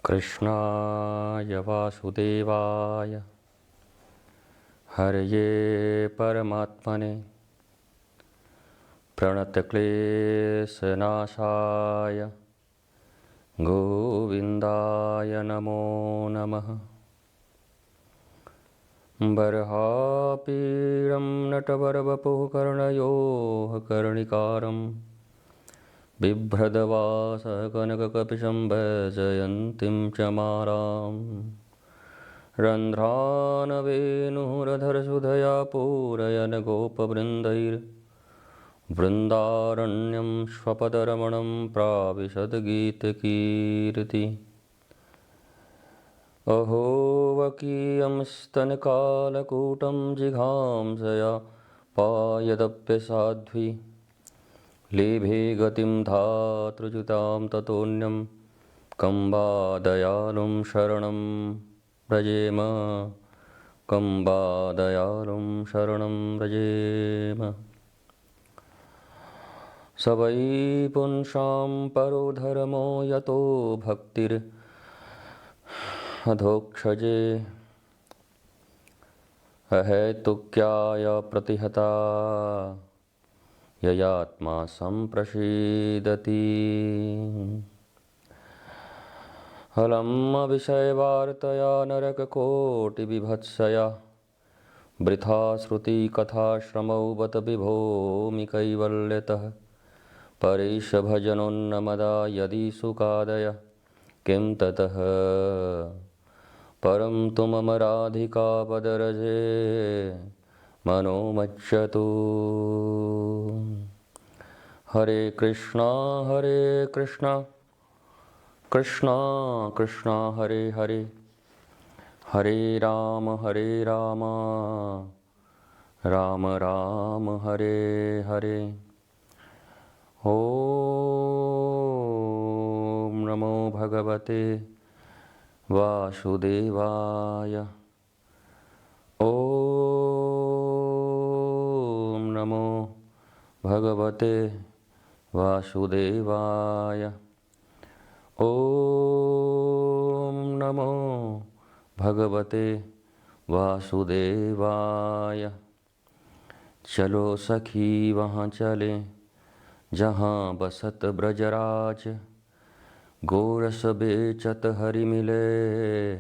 कृष्णाय वासुदेवाय हरये परमात्मने प्रणतक्लेशनाशाय गोविन्दाय नमो नमः। बर्हापीडं नटवरवपुः कर्णयोः कर्णिकारं बिभ्रदवासः कनककपिशं भजयन्तीं च माराम्। रन्ध्रानवेणुरधरसुधया पूरयन् गोपवृन्दैर्वृन्दारण्यं स्वपदरमणं प्राविशद्गीतकीर्ति। अहो वकीयं स्तनकालकूटं जिघांसया पायदप्यसाध्वी लेभे गतिं धातृच्युतां ततोऽन्यं कं वा दयालुं शरणं व्रजेम, कं वा दयालुं शरणं व्रजेम। स वै पुंसां परो धर्मो यतो भक्तिरधोक्षजे अहेतुक्याय प्रतिहता ययात्मा सम्प्रसीदति। हलं विषयवार्तया नरककोटिविभत्सया वृथा श्रुतिकथाश्रमौ बत विभोमि कैवल्यतः। परेशभजनोन्नमदा यदि सुखादय किं ततः। परं तु मम राधिकापदरजे मनो मच्यतु। हरे कृष्णा कृष्णा कृष्णा हरे हरे, हरे राम राम राम हरे हरे। ओम नमो भगवते वासुदेवाय। ओम नमो भगवते वासुदेवाय। ओम नमो भगवते वासुदेवाय। चलो सखी वहाँ चले जहाँ बसत ब्रजराज, गोरस बेचत हरि मिले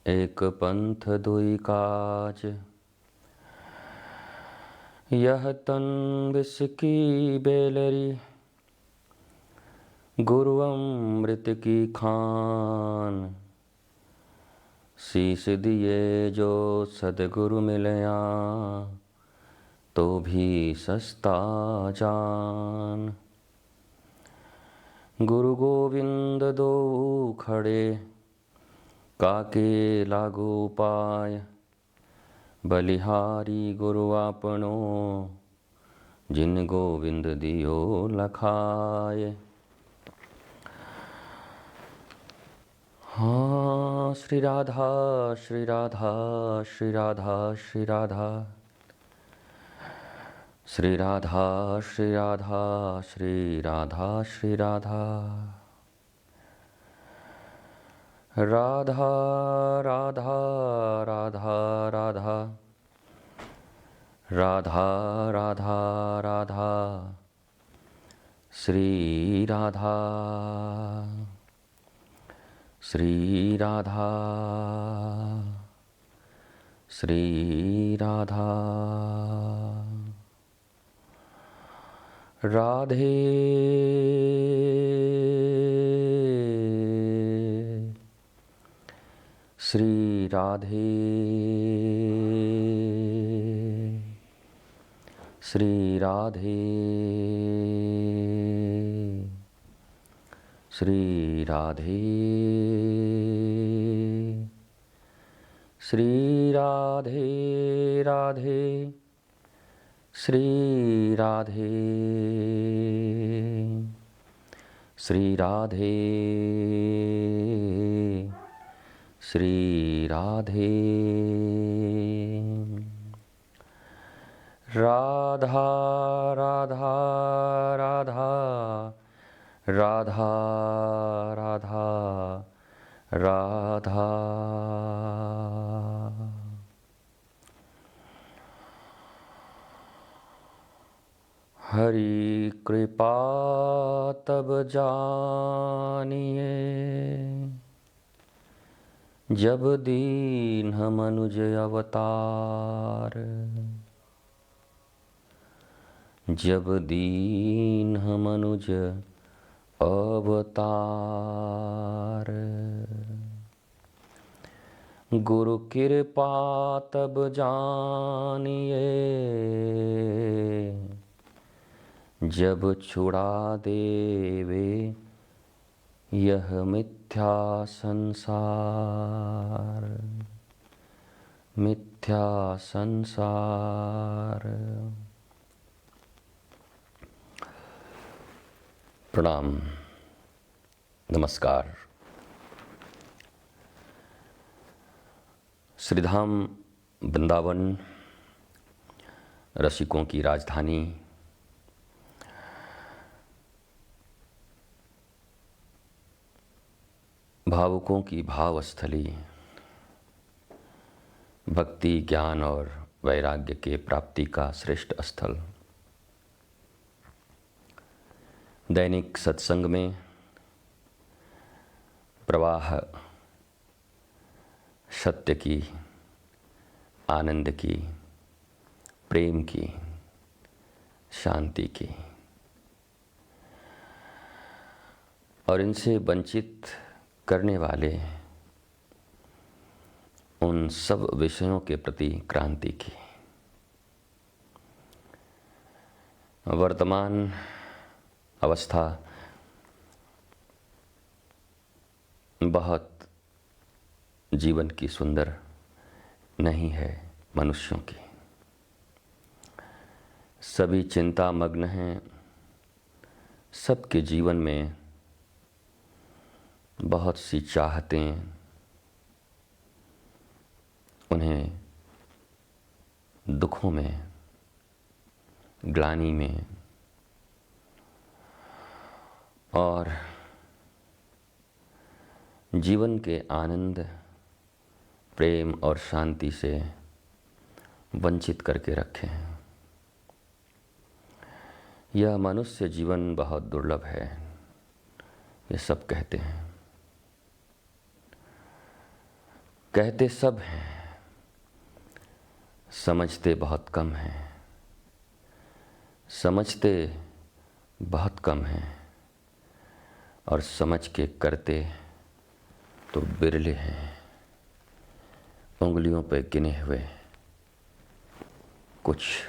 एक पंथ दुई काज। यह तन विष की बेलरी गुरु अमृत की खान, शीश दिए जो सदगुरु मिलया तो भी सस्ता जान। गुरु गोविंद दो खड़े काके लागू पाय, बलिहारी गुरु आपनो जिन गोविंद दियो लखाए। हाँ श्री राधा श्री राधा श्री राधा श्री राधा, श्री राधा श्री राधा श्री राधा श्री राधा। राधा राधा राधा राधा, राधा राधा राधा श्री राधा, श्री राधा श्री राधा। राधे श्री राधे, श्री राधे, श्री राधे, श्री राधे राधे, श्री राधे, श्री राधे, श्री राधे। राधा राधा राधा, राधा राधा राधा। हरि कृपा तब जानिए, जब दीन मनुज अवतार। जब दीन मनुज अवतार। गुरु कृपा तब जानिए, जब छुड़ा देवे यह मिथ्या संसार। मिथ्या संसार। प्रणाम, नमस्कार। श्रीधाम वृंदावन, रसिकों की राजधानी, भावुकों की भावस्थली, भक्ति, ज्ञान और वैराग्य के प्राप्ति का श्रेष्ठ स्थल। दैनिक सत्संग में प्रवाह सत्य की, आनंद की, प्रेम की, शांति की, और इनसे वंचित करने वाले उन सब विषयों के प्रति क्रांति की। वर्तमान अवस्था बहुत जीवन की सुंदर नहीं है। मनुष्यों की सभी चिंता मग्न हैं। सबके जीवन में बहुत सी चाहतें, उन्हें दुखों में, ग्लानि में और जीवन के आनंद, प्रेम और शांति से वंचित करके रखे हैं। यह मनुष्य जीवन बहुत दुर्लभ है, ये सब कहते हैं। कहते सब हैं, समझते बहुत कम हैं। समझते बहुत कम हैं और समझ के करते तो बिरले हैं। उंगलियों पे गिने हुए कुछ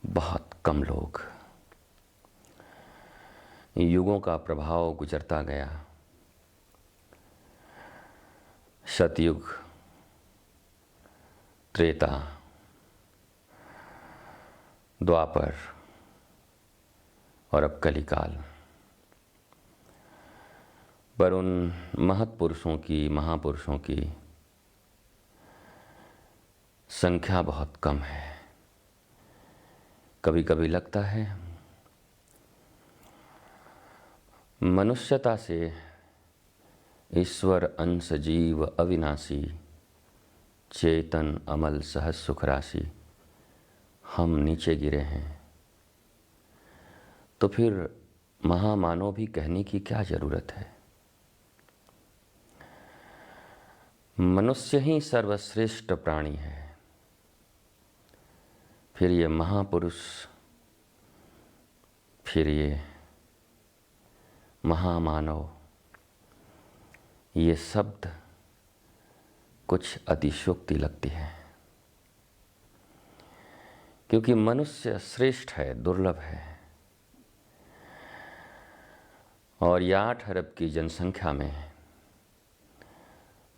बहुत कम लोग। युगों का प्रभाव गुजरता गया। सतयुग, त्रेता, द्वापर और अब कलिकाल। पर उन महत्पुरुषों की, महापुरुषों की संख्या बहुत कम है। कभी कभी लगता है मनुष्यता से ईश्वर अंश जीव अविनाशी, चेतन अमल सहज सुख राशि, हम नीचे गिरे हैं। तो फिर महामानव भी कहने की क्या जरूरत है। मनुष्य ही सर्वश्रेष्ठ प्राणी है। फिर ये महापुरुष, फिर ये महामानव, ये शब्द कुछ अतिशयोक्ति लगती है। क्योंकि मनुष्य श्रेष्ठ है, दुर्लभ है। और ये 8 अरब की जनसंख्या में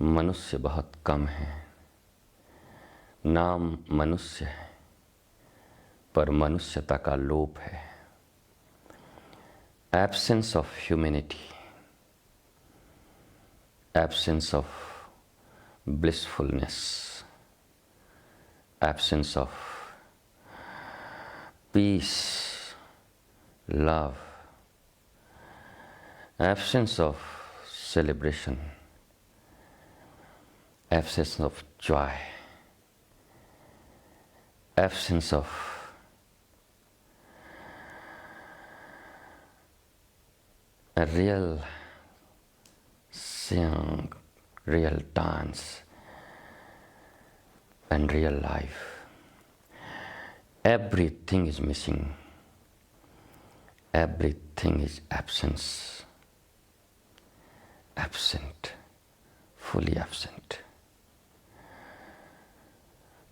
मनुष्य बहुत कम है। नाम मनुष्य है, पर मनुष्यता का लोप है। Absence of humanity, absence of blissfulness, absence of peace, love, absence of celebration, absence of joy, absence of a real sing, real dance, and real life. Everything is missing. Everything is absent, fully absent.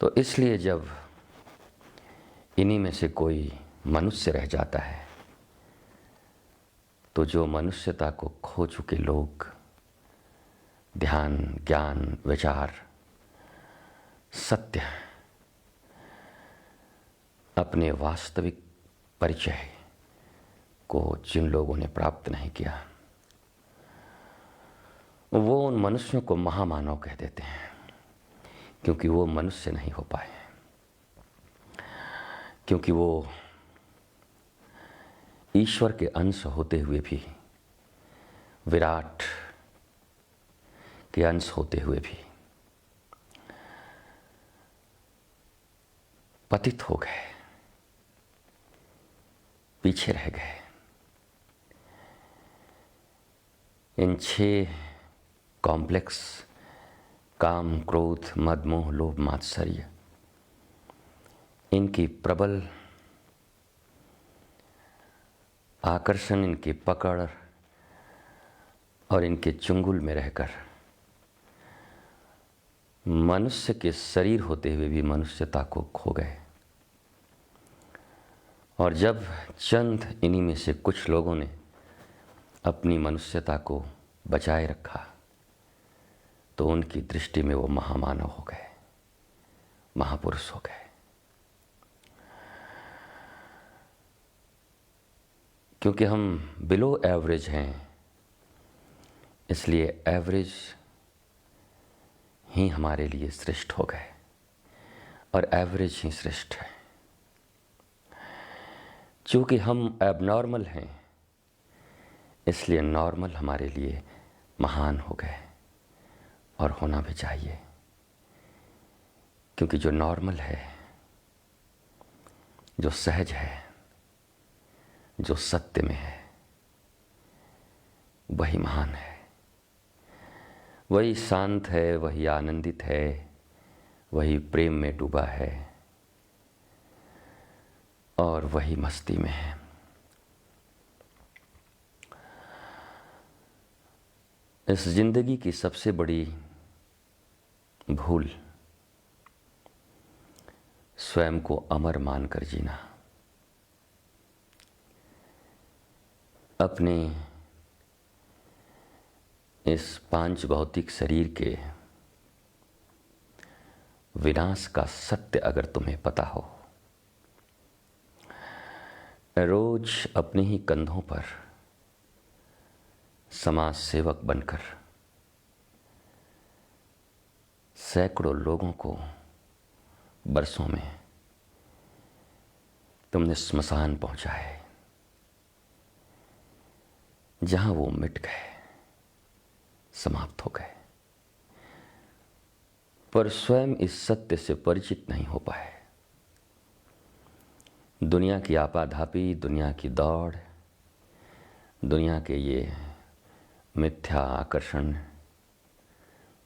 तो इसलिए जब इन्हीं में से कोई मनुष्य रह जाता है तो जो मनुष्यता को खो चुके लोग ध्यान, ज्ञान, विचार, सत्य, अपने वास्तविक परिचय को जिन लोगों ने प्राप्त नहीं किया वो उन मनुष्यों को महामानव कह देते हैं, क्योंकि वो मनुष्य नहीं हो पाए, क्योंकि वो ईश्वर के अंश होते हुए भी, विराट के अंश होते हुए भी पतित हो गए, पीछे रह गए। इन 6 कॉम्प्लेक्स काम, क्रोध, मद, मोह, लोभ, मात्सर्य, इनकी प्रबल आकर्षण, इनकी पकड़ और इनके चुंगल में रहकर मनुष्य के शरीर होते हुए भी मनुष्यता को खो गए। और जब चंद इन्हीं में से कुछ लोगों ने अपनी मनुष्यता को बचाए रखा तो उनकी दृष्टि में वो महामानव हो गए, महापुरुष हो गए। क्योंकि हम बिलो एवरेज हैं, इसलिए एवरेज ही हमारे लिए श्रेष्ठ हो गए और एवरेज ही श्रेष्ठ है। चूँकि हम एबनॉर्मल हैं इसलिए नॉर्मल हमारे लिए महान हो गए और होना भी चाहिए, क्योंकि जो नॉर्मल है, जो सहज है, जो सत्य में है, वही महान है, वही शांत है, वही आनंदित है, वही प्रेम में डूबा है और वही मस्ती में है। इस जिंदगी की सबसे बड़ी भूल स्वयं को अमर मानकर जीना, अपने इस 5 भौतिक शरीर के विनाश का सत्य अगर तुम्हें पता हो, रोज अपने ही कंधों पर समाज सेवक बनकर सैकड़ों लोगों को बरसों में तुमने स्मशान पहुंचाए जहां वो मिट गए, समाप्त हो गए, पर स्वयं इस सत्य से परिचित नहीं हो पाए। दुनिया की आपाधापी, दुनिया की दौड़, दुनिया के ये मिथ्या आकर्षण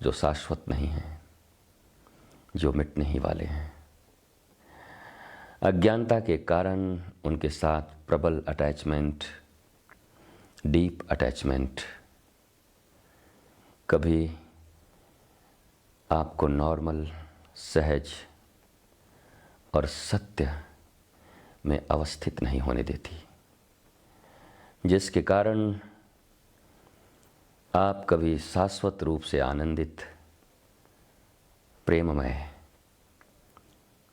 जो शाश्वत नहीं है, जो मिटने ही वाले हैं, अज्ञानता के कारण उनके साथ प्रबल अटैचमेंट, डीप अटैचमेंट कभी आपको नॉर्मल, सहज और सत्य में अवस्थित नहीं होने देती, जिसके कारण आप कभी शाश्वत रूप से आनंदित, प्रेममय,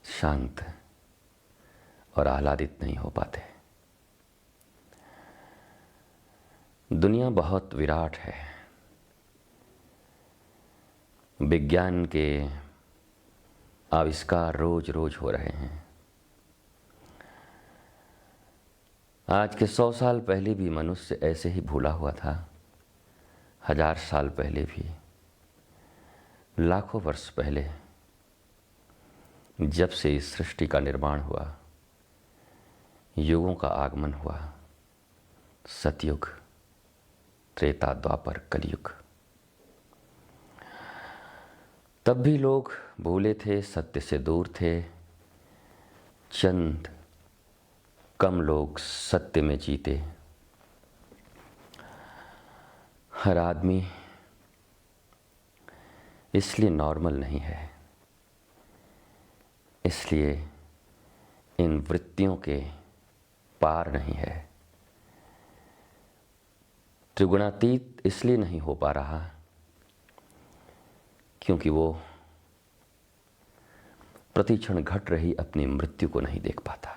शांत और आह्लादित नहीं हो पाते। दुनिया बहुत विराट है। विज्ञान के आविष्कार रोज रोज हो रहे हैं। आज के 100 साल पहले भी मनुष्य ऐसे ही भूला हुआ था, 1000 साल पहले भी, लाखों वर्ष पहले, जब से इस सृष्टि का निर्माण हुआ, युगों का आगमन हुआ, सतयुग, त्रेता, द्वापर, कलयुग, तब भी लोग भूले थे, सत्य से दूर थे। चंद कम लोग सत्य में जीते। हर आदमी इसलिए नॉर्मल नहीं है, इसलिए इन वृत्तियों के पार नहीं है। त्रिगुणातीत इसलिए नहीं हो पा रहा क्योंकि वो प्रतिक्षण घट रही अपनी मृत्यु को नहीं देख पाता।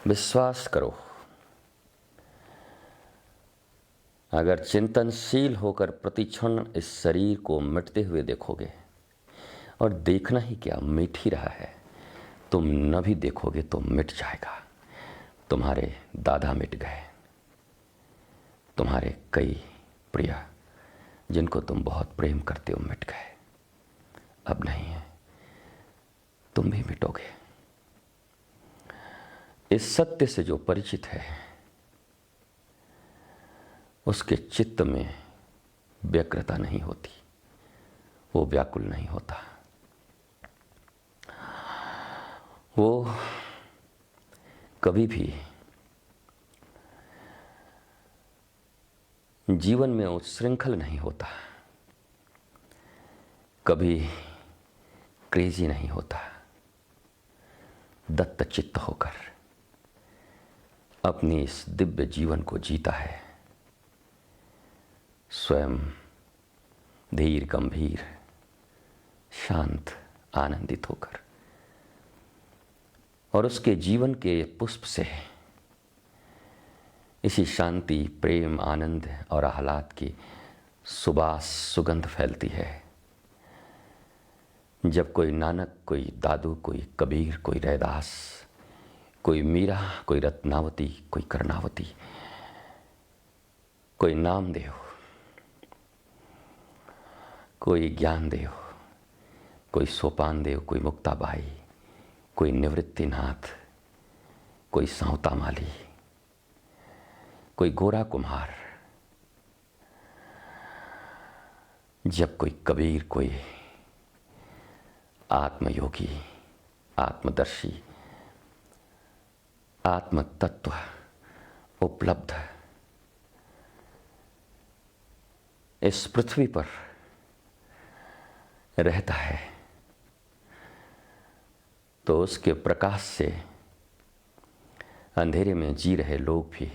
विश्वास करो, अगर चिंतनशील होकर प्रतिक्षण इस शरीर को मिटते हुए देखोगे, और देखना ही क्या, मिट ही रहा है, तुम न भी देखोगे तो मिट जाएगा। तुम्हारे दादा मिट गए, तुम्हारे कई प्रिय जिनको तुम बहुत प्रेम करते हो मिट गए, अब नहीं है, तुम भी मिटोगे। इस सत्य से जो परिचित है उसके चित्त में व्यग्रता नहीं होती, वो व्याकुल नहीं होता, वो कभी भी जीवन में उच्छृंखल नहीं होता, कभी क्रेजी नहीं होता। दत्त चित्त होकर अपनी इस दिव्य जीवन को जीता है, स्वयं धीर, गंभीर, शांत, आनंदित होकर, और उसके जीवन के पुष्प से इसी शांति, प्रेम, आनंद और आह्लाद की सुबास, सुगंध फैलती है। जब कोई नानक, कोई दादू, कोई कबीर, कोई रैदास, कोई मीरा, कोई रत्नावती, कोई कर्णावती, कोई नामदेव, कोई ज्ञानदेव, कोई सोपानदेव, कोई मुक्ताबाई, कोई निवृत्तिनाथ, कोई सांवता माली, कोई गोरा कुम्हार, जब कोई कबीर, कोई आत्मयोगी, आत्मदर्शी, आत्म तत्व उपलब्ध इस पृथ्वी पर रहता है, तो उसके प्रकाश से अंधेरे में जी रहे लोग भी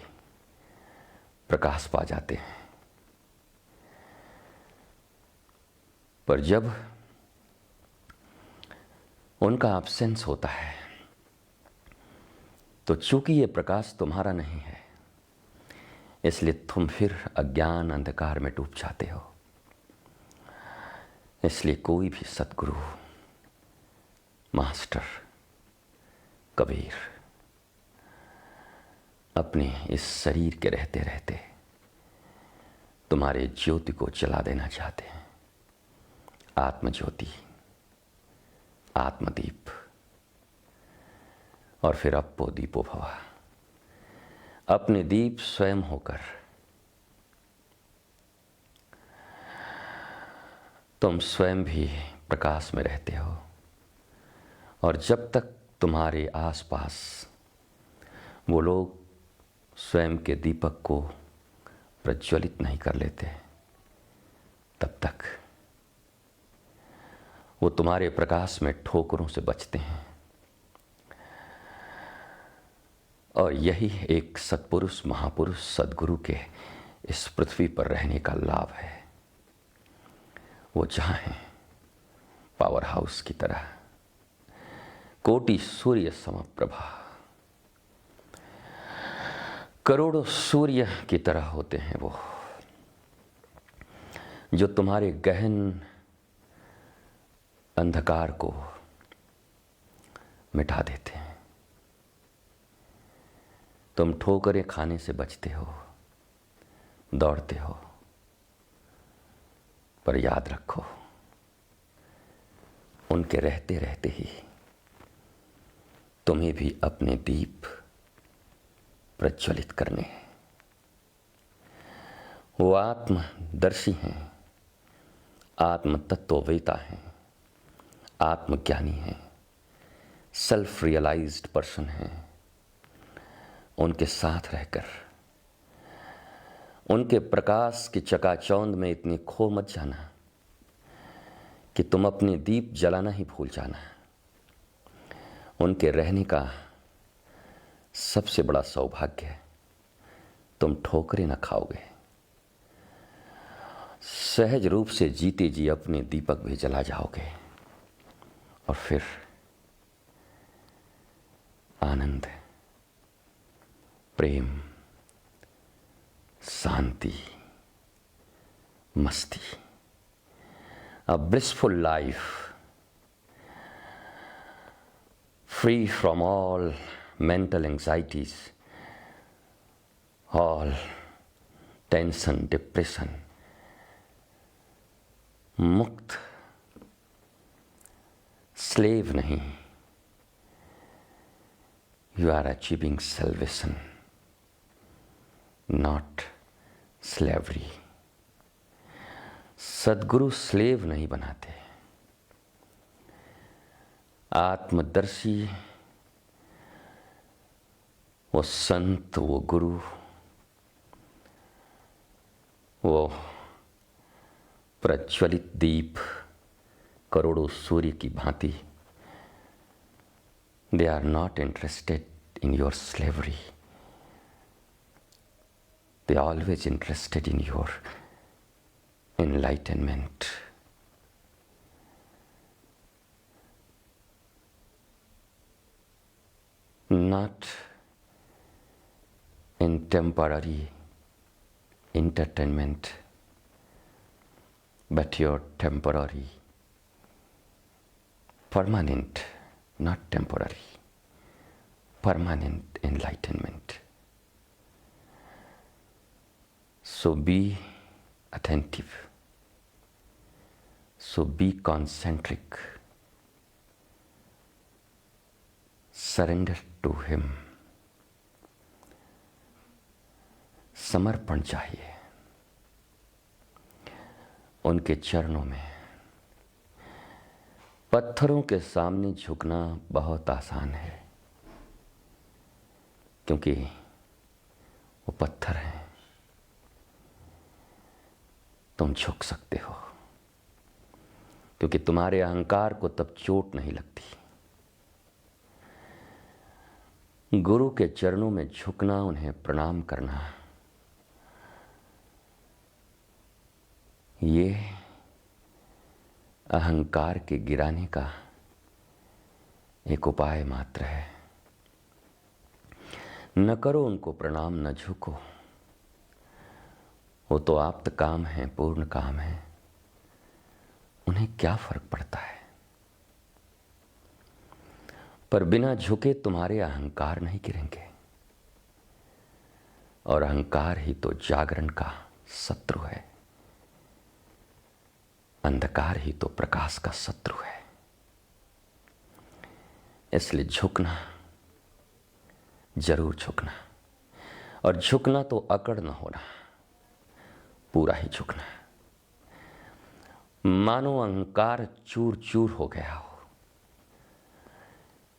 प्रकाश पा जाते हैं। पर जब उनका एब्सेंस होता है तो चूंकि ये प्रकाश तुम्हारा नहीं है, इसलिए तुम फिर अज्ञान, अंधकार में डूब जाते हो। इसलिए कोई भी सद्गुरु, मास्टर, कबीर अपने इस शरीर के रहते रहते तुम्हारे ज्योति को जला देना चाहते हैं। आत्मज्योति, आत्मदीप, और फिर अपो दीपो भवा, अपने दीप स्वयं होकर तुम स्वयं भी प्रकाश में रहते हो। और जब तक तुम्हारे आसपास वो लोग स्वयं के दीपक को प्रज्वलित नहीं कर लेते, तब तक वो तुम्हारे प्रकाश में ठोकरों से बचते हैं। और यही एक सत्पुरुष, महापुरुष, सद्गुरु के इस पृथ्वी पर रहने का लाभ है। वो जहाँ हैं पावर हाउस की तरह, कोटि सूर्य समप्रभा, करोड़ों सूर्य की तरह होते हैं वो, जो तुम्हारे गहन अंधकार को मिटा देते हैं। तुम ठोकरें खाने से बचते हो, दौड़ते हो, पर याद रखो उनके रहते रहते ही तुम्हें भी अपने दीप प्रज्वलित करने हैं। वो आत्मदर्शी हैं, आत्म तत्ववेता हैं, आत्मज्ञानी हैं, सेल्फ रियलाइज्ड पर्सन हैं। उनके साथ रहकर उनके प्रकाश की चकाचौंध में इतनी खो मत जाना कि तुम अपने दीप जलाना ही भूल जाना। उनके रहने का सबसे बड़ा सौभाग्य है, तुम ठोकरें न खाओगे। सहज रूप से जीते जी अपने दीपक भी जला जाओगे और फिर आनंद, प्रेम, शांति, मस्ती, a blissful life, free from all mental anxieties, all tension, depression, मुक्त, slave नहीं, you are achieving salvation, not slavery. Sadhguru slave नहीं बनाते। आत्मदर्शी, वो संत, वो गुरु, वो प्रज्वलित दीप करोड़ों सूर्य की भांति, they are not interested in your slavery. They are always interested in your enlightenment. Not in temporary entertainment, but your temporary, permanent, not temporary, permanent enlightenment. So be attentive. So be concentric. Surrender to Him. समर्पण चाहिए उनके चरणों में। पत्थरों के सामने झुकना बहुत आसान है, क्योंकि वो पत्थर हैं। तुम झुक सकते हो क्योंकि तुम्हारे अहंकार को तब चोट नहीं लगती। गुरु के चरणों में झुकना, उन्हें प्रणाम करना, ये अहंकार के गिराने का एक उपाय मात्र है। न करो उनको प्रणाम, न झुको। वो तो आप्त काम है, पूर्ण काम है। उन्हें क्या फर्क पड़ता है? पर बिना झुके तुम्हारे अहंकार नहीं गिरेंगे, और अहंकार ही तो जागरण का शत्रु है। अंधकार ही तो प्रकाश का शत्रु है। इसलिए झुकना, जरूर झुकना, और झुकना तो अकड़ न होना, पूरा ही झुकना। मानो अहंकार चूर चूर हो गया हो,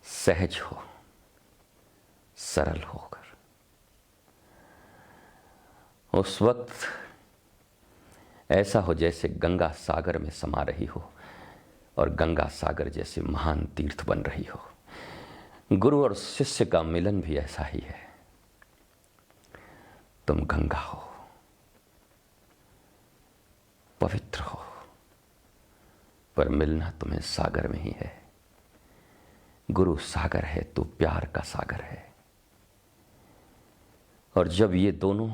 सहज हो, सरल होकर। उस वक्त ऐसा हो जैसे गंगा सागर में समा रही हो, और गंगा सागर जैसे महान तीर्थ बन रही हो। गुरु और शिष्य का मिलन भी ऐसा ही है। तुम गंगा हो, पवित्र हो, पर मिलना तुम्हें सागर में ही है। गुरु सागर है तो प्यार का सागर है। और जब ये दोनों,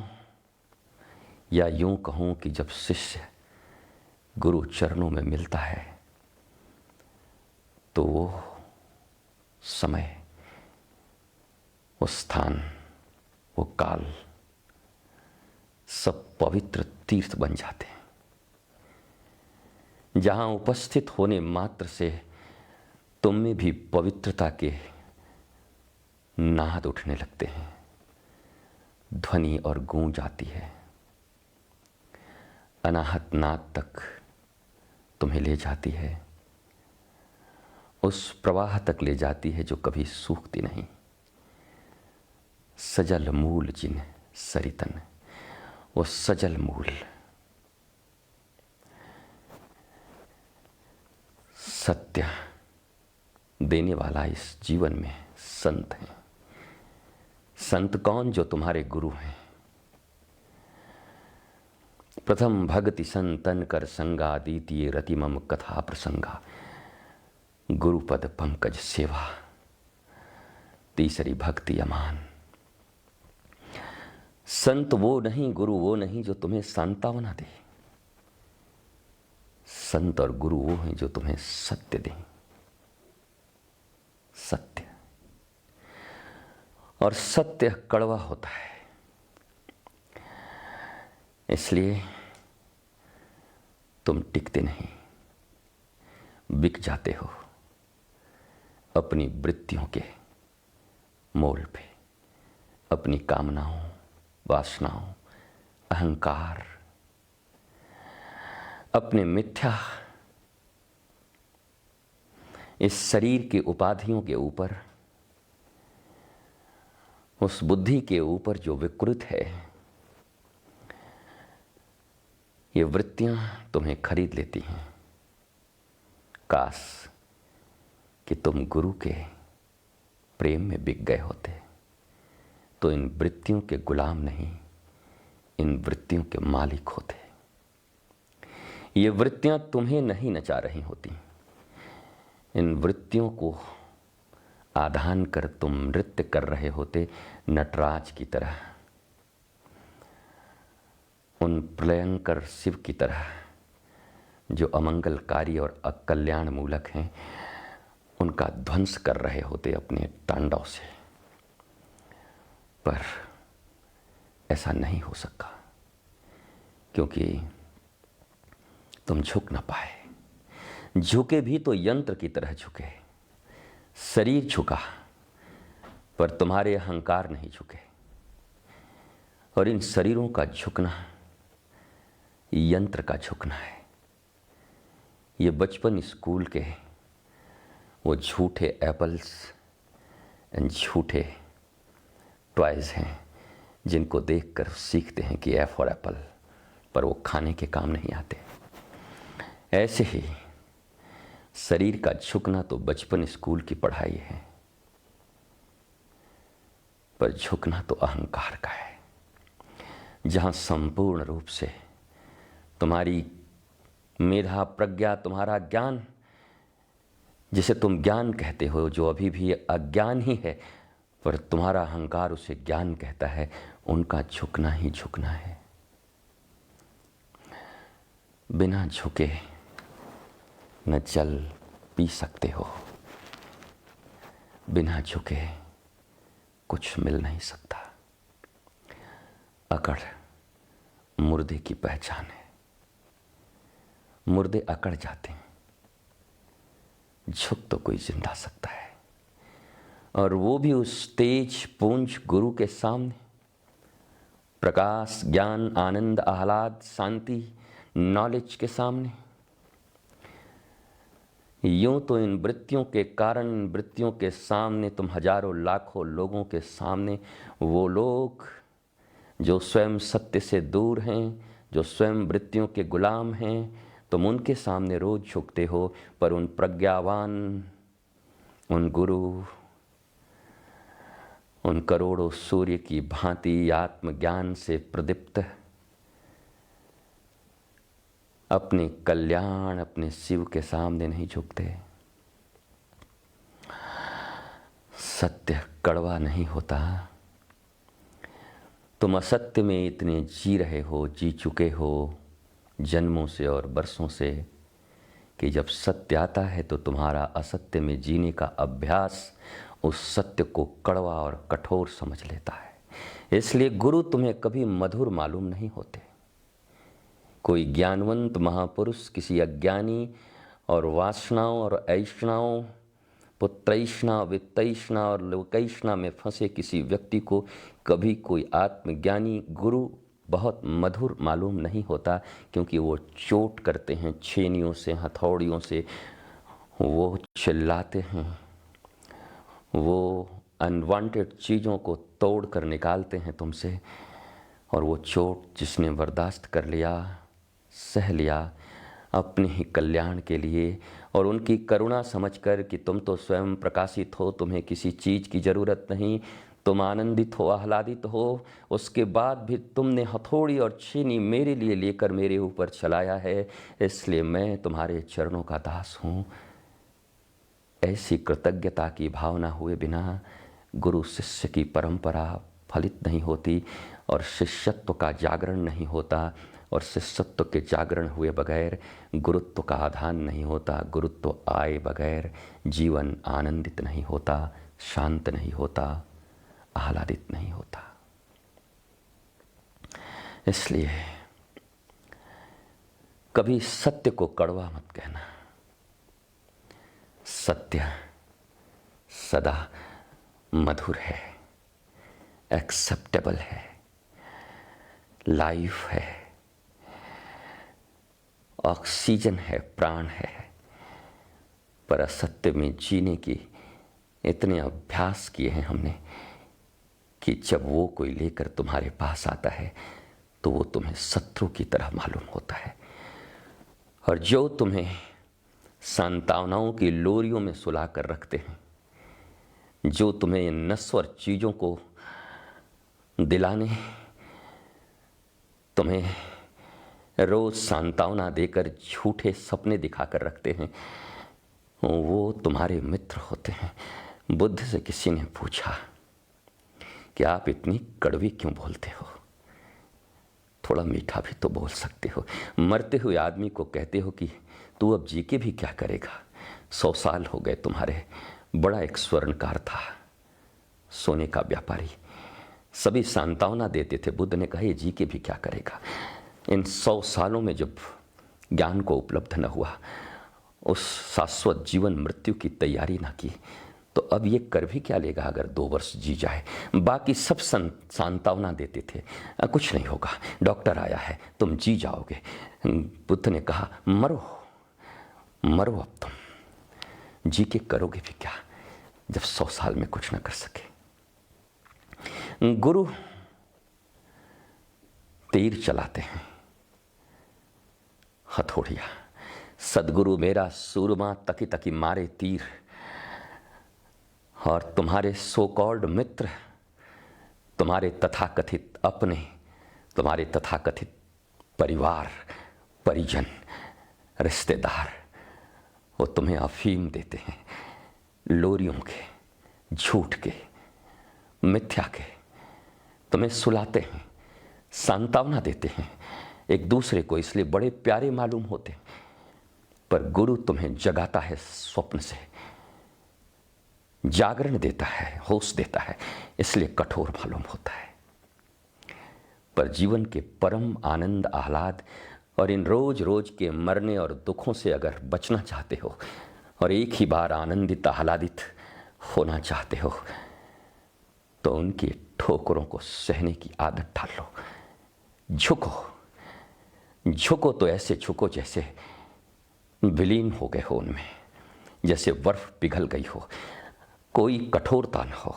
या यूं कहूं कि जब शिष्य गुरु चरणों में मिलता है, तो वो समय, वो स्थान, वो काल सब पवित्र तीर्थ बन जाते हैं, जहां उपस्थित होने मात्र से तुम में भी पवित्रता के नाद उठने लगते हैं, ध्वनि और गूंज आती है, अनाहत नाद तक तुम्हें ले जाती है, उस प्रवाह तक ले जाती है जो कभी सूखती नहीं। सजल मूल जिन सरितन, वो सजल मूल सत्य देने वाला इस जीवन में संत है। संत कौन? जो तुम्हारे गुरु हैं। प्रथम भक्ति संतन कर संगा, द्वितीय रति मम कथा प्रसंगा, गुरुपद पंकज सेवा, तीसरी भक्ति अमान। संत वो नहीं, गुरु वो नहीं जो तुम्हें सांत्वना दे। संत और गुरु वो हैं जो तुम्हें सत्य दें, सत्य। और सत्य कड़वा होता है, इसलिए तुम टिकते नहीं, बिक जाते हो अपनी वृत्तियों के मोल पे, अपनी कामनाओं, वासनाओं, अहंकार, अपने मिथ्या इस शरीर की उपाधियों के ऊपर, उस बुद्धि के ऊपर जो विकृत है, ये वृत्तियां तुम्हें खरीद लेती हैं। काश कि तुम गुरु के प्रेम में बिक गए होते तो इन वृत्तियों के गुलाम नहीं, इन वृत्तियों के मालिक होते। ये वृत्तियां तुम्हें नहीं नचा रही होती, इन वृत्तियों को आधान कर तुम नृत्य कर रहे होते नटराज की तरह, उन प्रलयंकर शिव की तरह जो अमंगलकारी और अकल्याण मूलक हैं, उनका ध्वंस कर रहे होते अपने तांडव से। पर ऐसा नहीं हो सका, क्योंकि तुम झुक ना पाए। झुके भी तो यंत्र की तरह झुके, शरीर झुका पर तुम्हारे अहंकार नहीं झुके। और इन शरीरों का झुकना यंत्र का झुकना है। ये बचपन स्कूल के वो झूठे एप्पल्स एंड झूठे टॉयज हैं जिनको देखकर सीखते हैं कि एफ फॉर एप्पल, पर वो खाने के काम नहीं आते। ऐसे ही शरीर का झुकना तो बचपन स्कूल की पढ़ाई है, पर झुकना तो अहंकार का है, जहां संपूर्ण रूप से तुम्हारी मेधा, प्रज्ञा, तुम्हारा ज्ञान, जिसे तुम ज्ञान कहते हो, जो अभी भी अज्ञान ही है, पर तुम्हारा अहंकार उसे ज्ञान कहता है, उनका झुकना ही झुकना है। बिना झुके न जल पी सकते हो, बिना झुके कुछ मिल नहीं सकता। अकड़ मुर्दे की पहचान है। मुर्दे अकड़ जाते हैं, झुक तो कोई जिंदा सकता है, और वो भी उस तेज पूंज गुरु के सामने। प्रकाश, ज्ञान, आनंद, आह्लाद, शांति, नॉलेज के सामने। यूं तो इन वृत्तियों के कारण, इन वृत्तियों के सामने तुम हजारों लाखों लोगों के सामने, वो लोग जो स्वयं सत्य से दूर हैं, जो स्वयं वृत्तियों के गुलाम हैं, तुम उनके सामने रोज झुकते हो। पर उन प्रज्ञावान, उन गुरु, उन करोड़ों सूर्य की भांति आत्मज्ञान से प्रदीप्त अपने कल्याण, अपने शिव के सामने नहीं झुकते। सत्य कड़वा नहीं होता। तुम असत्य में इतने जी रहे हो, जी चुके हो जन्मों से और बरसों से, कि जब सत्य आता है तो तुम्हारा असत्य में जीने का अभ्यास उस सत्य को कड़वा और कठोर समझ लेता है। इसलिए गुरु तुम्हें कभी मधुर मालूम नहीं होते। कोई ज्ञानवंत महापुरुष किसी अज्ञानी और वासनाओं और ऐषणाओं, पुत्रैषणा, वित्तैषणा और लोकैषणा में फंसे किसी व्यक्ति को कभी कोई आत्मज्ञानी गुरु बहुत मधुर मालूम नहीं होता, क्योंकि वो चोट करते हैं छेनियों से, हथौड़ियों से, वो चिल्लाते हैं, वो अनवांटेड चीज़ों को तोड़ कर निकालते हैं तुमसे, और वो चोट जिसने बर्दाश्त कर लिया, सह लिया अपने ही कल्याण के लिए, और उनकी करुणा समझकर कि तुम तो स्वयं प्रकाशित हो, तुम्हें किसी चीज़ की ज़रूरत नहीं, तुम आनंदित हो, आह्लादित हो, उसके बाद भी तुमने हथौड़ी और छीनी मेरे लिए लेकर मेरे ऊपर चलाया है, इसलिए मैं तुम्हारे चरणों का दास हूँ। ऐसी कृतज्ञता की भावना हुए बिना गुरु शिष्य की परंपरा फलित नहीं होती, और शिष्यत्व का जागरण नहीं होता, और शिष्यत्व के जागरण हुए बगैर गुरुत्व का आधान नहीं होता। गुरुत्व आए बगैर जीवन आनंदित नहीं होता, शांत नहीं होता, आह्लादित नहीं होता। इसलिए कभी सत्य को कड़वा मत कहना। सत्य सदा मधुर है, एक्सेप्टेबल है, लाइफ है, ऑक्सीजन है, प्राण है। पर असत्य में जीने की इतने अभ्यास किए हैं हमने कि जब वो कोई लेकर तुम्हारे पास आता है तो वो तुम्हें शत्रु की तरह मालूम होता है, और जो तुम्हें सांत्वनाओं की लोरियों में सुला कर रखते हैं, जो तुम्हें नश्वर चीज़ों को दिलाने, तुम्हें रोज सांत्वना देकर झूठे सपने दिखाकर रखते हैं, वो तुम्हारे मित्र होते हैं। बुद्ध से किसी ने पूछा कि आप इतनी कड़वी क्यों बोलते हो, थोड़ा मीठा भी तो बोल सकते हो। मरते हुए आदमी को कहते हो कि तू अब जी के भी क्या करेगा, 100 साल हो गए तुम्हारे। बड़ा एक स्वर्णकार था, सोने का व्यापारी, सभी सांत्वना देते थे। बुद्ध ने कहा ये जी के भी क्या करेगा। इन 100 सालों में जब ज्ञान को उपलब्ध न हुआ, उस शाश्वत जीवन मृत्यु की तैयारी ना की, तो अब ये कर भी क्या लेगा अगर 2 वर्ष जी जाए। बाकी सब सांत्वना देते थे, कुछ नहीं होगा, डॉक्टर आया है, तुम जी जाओगे। बुद्ध ने कहा मरो मरो, अब तुम जी के करोगे भी क्या जब 100 साल में कुछ न कर सके। गुरु तीर चलाते हैं, हथौड़िया। सदगुरु मेरा सूरमा तकी तकी मारे तीर, और तुम्हारे सो कॉल्ड मित्र, तुम्हारे तथाकथित अपने, तुम्हारे तथाकथित परिवार, परिजन, रिश्तेदार, वो तुम्हें अफीम देते हैं, लोरियों के, झूठ के, मिथ्या के, तुम्हें सुलाते हैं, सांत्वना देते हैं एक दूसरे को, इसलिए बड़े प्यारे मालूम होते। पर गुरु तुम्हें जगाता है, स्वप्न से जागरण देता है, होश देता है, इसलिए कठोर मालूम होता है। पर जीवन के परम आनंद, आह्लाद और इन रोज रोज के मरने और दुखों से अगर बचना चाहते हो और एक ही बार आनंदित आह्लादित होना चाहते हो, तो उनकी ठोकरों को सहने की आदत डाल लो। झुको, झुको तो ऐसे झुको जैसे विलीन हो गए हो उनमें, जैसे बर्फ पिघल गई हो, कोई कठोरता न हो,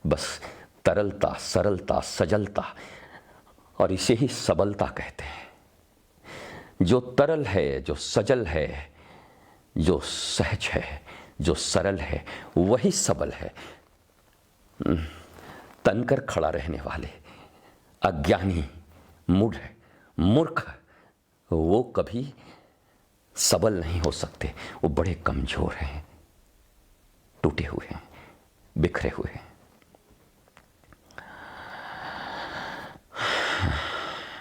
बस तरलता, सरलता, सजलता, और इसे ही सबलता कहते हैं। जो तरल है, जो सजल है, जो सहज है, जो सरल है, वही सबल है। तनकर खड़ा रहने वाले अज्ञानी, मूढ़, मूर्ख, वो कभी सबल नहीं हो सकते। वो बड़े कमजोर हैं, टूटे हुए हैं, बिखरे हुए हैं।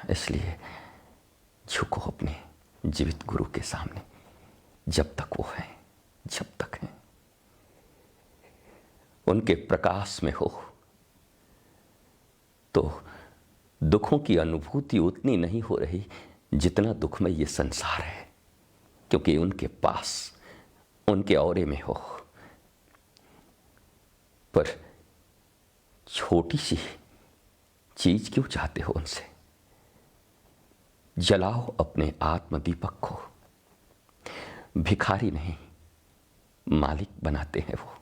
इसलिए झुको अपने जीवित गुरु के सामने, जब तक वो हैं, जब तक हैं, उनके प्रकाश में हो, तो दुखों की अनुभूति उतनी नहीं हो रही जितना दुखमय ये संसार है, क्योंकि उनके पास, उनके औरे में हो। पर छोटी सी चीज क्यों चाहते हो उनसे? जलाओ अपने आत्मदीपक को। भिखारी नहीं, मालिक बनाते हैं वो।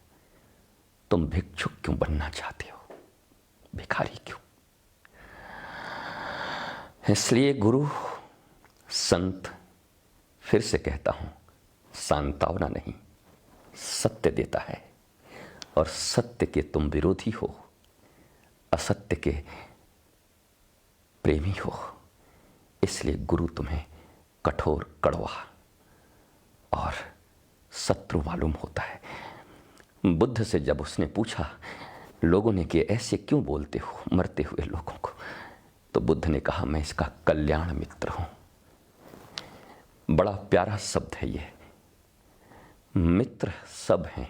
तुम भिक्षुक क्यों बनना चाहते हो? भिखारी क्यों? इसलिए गुरु, संत, फिर से कहता हूं, सांत्वना नहीं, सत्य देता है। और सत्य के तुम विरोधी हो, असत्य के प्रेमी हो। इसलिए गुरु तुम्हें कठोर, कड़वा और शत्रु मालूम होता है। बुद्ध से जब उसने पूछा लोगों ने कि ऐसे क्यों बोलते हो मरते हुए लोगों को, तो बुद्ध ने कहा मैं इसका कल्याण मित्र हूं। बड़ा प्यारा शब्द है ये। मित्र सब हैं,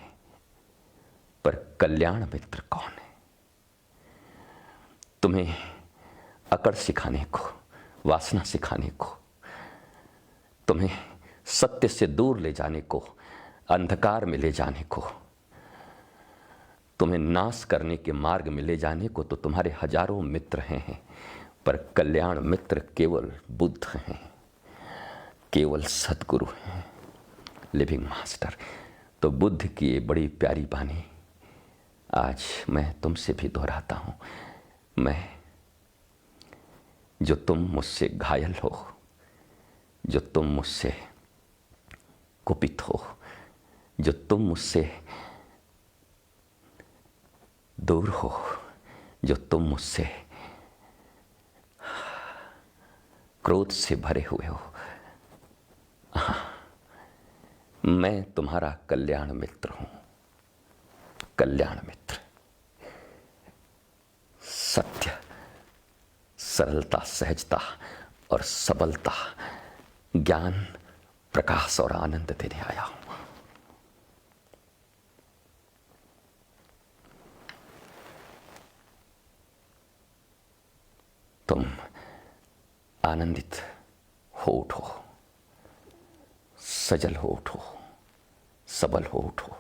पर कल्याण मित्र कौन है? तुम्हें अकड़ सिखाने को, वासना सिखाने को, तुम्हें सत्य से दूर ले जाने को, अंधकार में ले जाने को, तुम्हें नाश करने के मार्ग में ले जाने को तो तुम्हारे हजारों मित्र हैं, पर कल्याण मित्र केवल बुद्ध हैं, केवल सद्गुरु हैं, लिविंग मास्टर। तो बुद्ध की ये बड़ी प्यारी बानी आज मैं तुमसे भी दोहराता हूं। मैं, जो तुम मुझसे घायल हो, जो तुम मुझसे कुपित हो, जो तुम मुझसे दूर हो, जो तुम मुझसे क्रोध से भरे हुए हो, मैं तुम्हारा कल्याण मित्र हूं। कल्याण मित्र, सत्य, सरलता, सहजता और सबलता, ज्ञान, प्रकाश और आनंद देने आया हूं। तुम आनंदित हो उठो, सजल हो उठो, सबल हो उठो,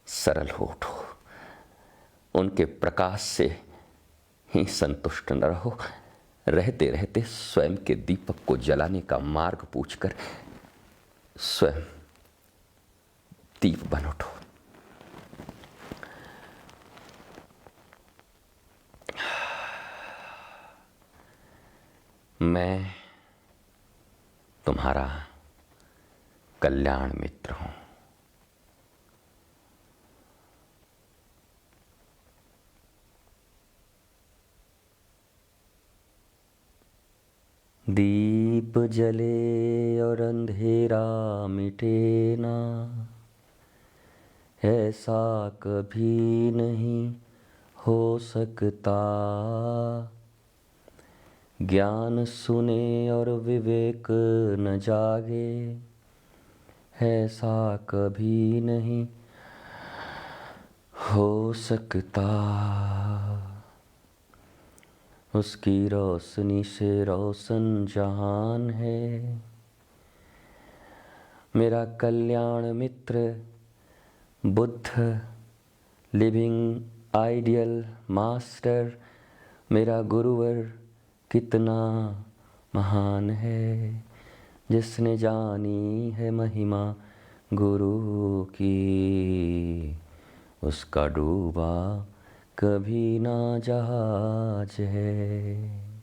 सरल हो उठो। उनके प्रकाश से ही संतुष्ट न रहो। रहते रहते स्वयं के दीपक को जलाने का मार्ग पूछकर स्वयं दीप बन उठो। मैं तुम्हारा कल्याण मित्र हूं। दीप जले और अंधेरा मिटे ना, ऐसा कभी नहीं हो सकता। ज्ञान सुने और विवेक न जागे, ऐसा कभी नहीं हो सकता। उसकी रोशनी से रोशन जहान है। मेरा कल्याण मित्र बुद्ध, लिविंग आइडियल मास्टर, मेरा गुरुवर कितना महान है, जिसने जानी है महिमा गुरु की, उसका डूबा कभी ना जहाज है।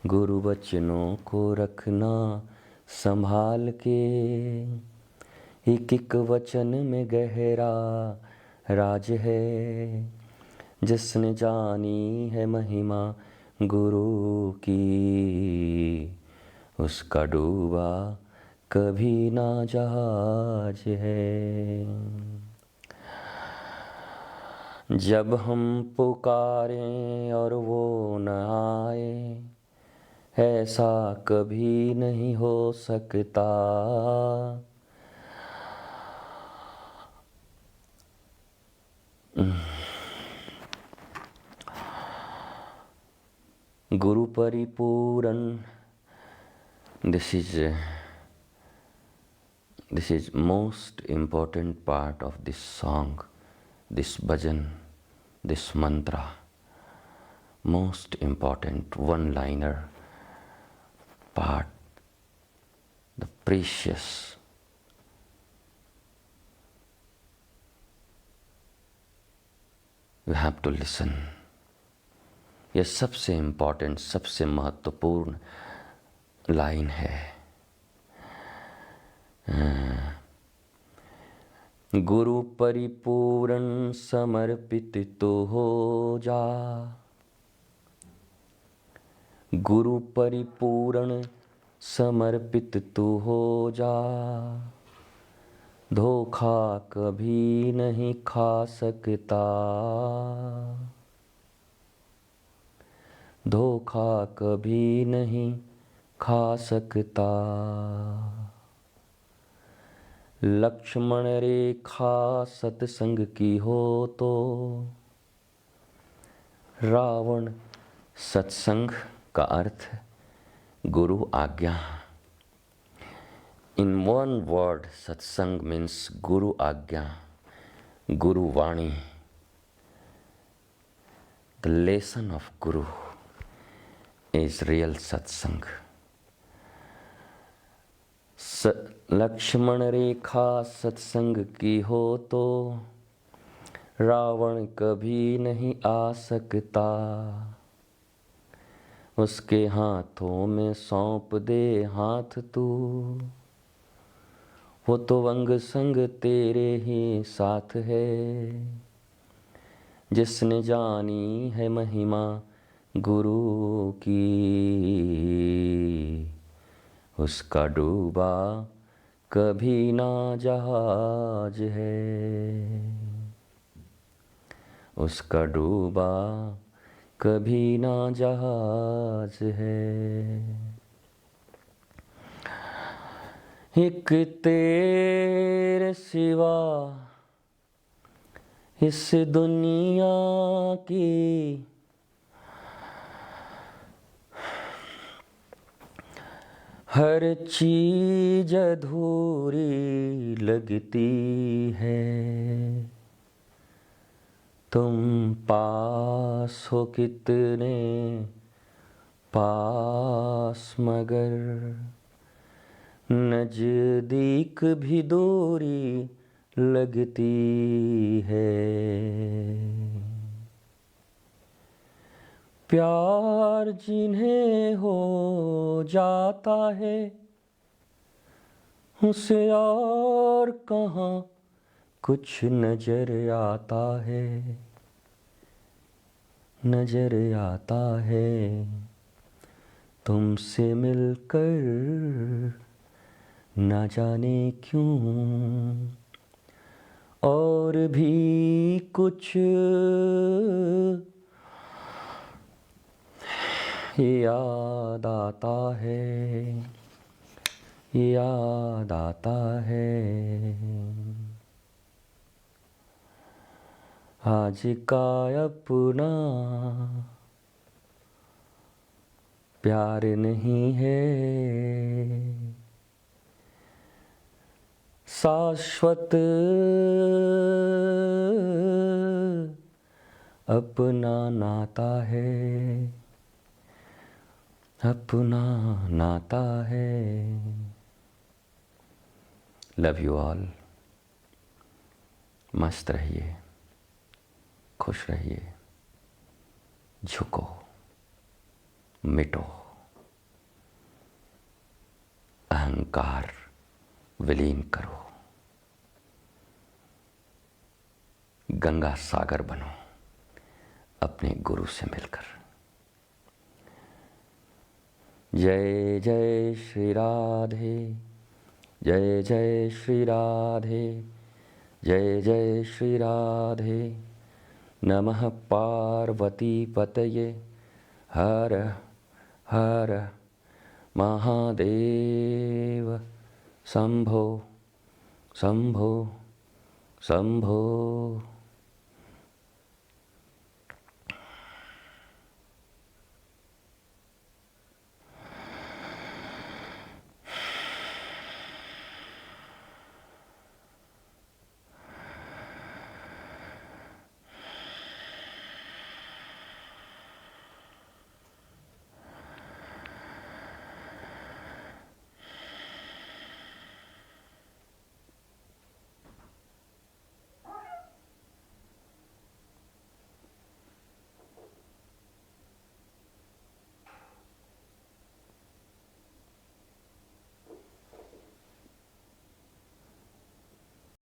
गुरु बचनों को रखना संभाल के, एक एक वचन में गहरा राज है, जिसने जानी है महिमा गुरु की, उसका डूबा कभी ना जहाज है। जब हम पुकारें और वो न आए, ऐसा कभी नहीं हो सकता। Guru Paripuran. This is most important part of this song, this bhajan, this mantra. Most important one-liner part, the precious. You have to listen. यह सबसे इम्पोर्टेंट, सबसे महत्वपूर्ण लाइन है। गुरु परिपूर्ण समर्पित तो हो जा। गुरु परिपूर्ण समर्पित तो हो जा। धोखा कभी नहीं खा सकता। धोखा कभी नहीं खा सकता। लक्ष्मण रेखा सत्संग की हो तो रावण। सत्संग का अर्थ गुरु आज्ञा। In one word, satsang means Guru Agya, Guru Vani, the lesson of Guru is real satsang. Lakshman रेखा सत्संग की हो तो रावण कभी नहीं आ सकता। उसके हाथों में सौंप दे हाथ तू। वो तो अंग संग तेरे ही साथ है। जिसने जानी है महिमा गुरु की, उसका डूबा कभी ना जहाज है। उसका डूबा कभी ना जहाज है। एक तेरे सिवा इस दुनिया की हर चीज अधूरी लगती है। तुम पास हो कितने पास, मगर नजदीक भी दूरी लगती है। प्यार जिन्हें हो जाता है, उसे और कहाँ कुछ नजर आता है। नजर आता है तुमसे मिलकर ना जाने क्यों। और भी कुछ याद आता है, याद आता है। आज का अपना प्यार नहीं है। शाश्वत अपना नाता है। अपना नाता है। Love you all. मस्त रहिए, खुश रहिए, झुको, मिटो, अहंकार विलीन करो, गंगा सागर बनो अपने गुरु से मिलकर। जय जय श्री राधे, जय जय श्री राधे, जय जय श्री राधे। नमः पार्वती पतये, हर हर महादेव। शंभो शंभो शंभो।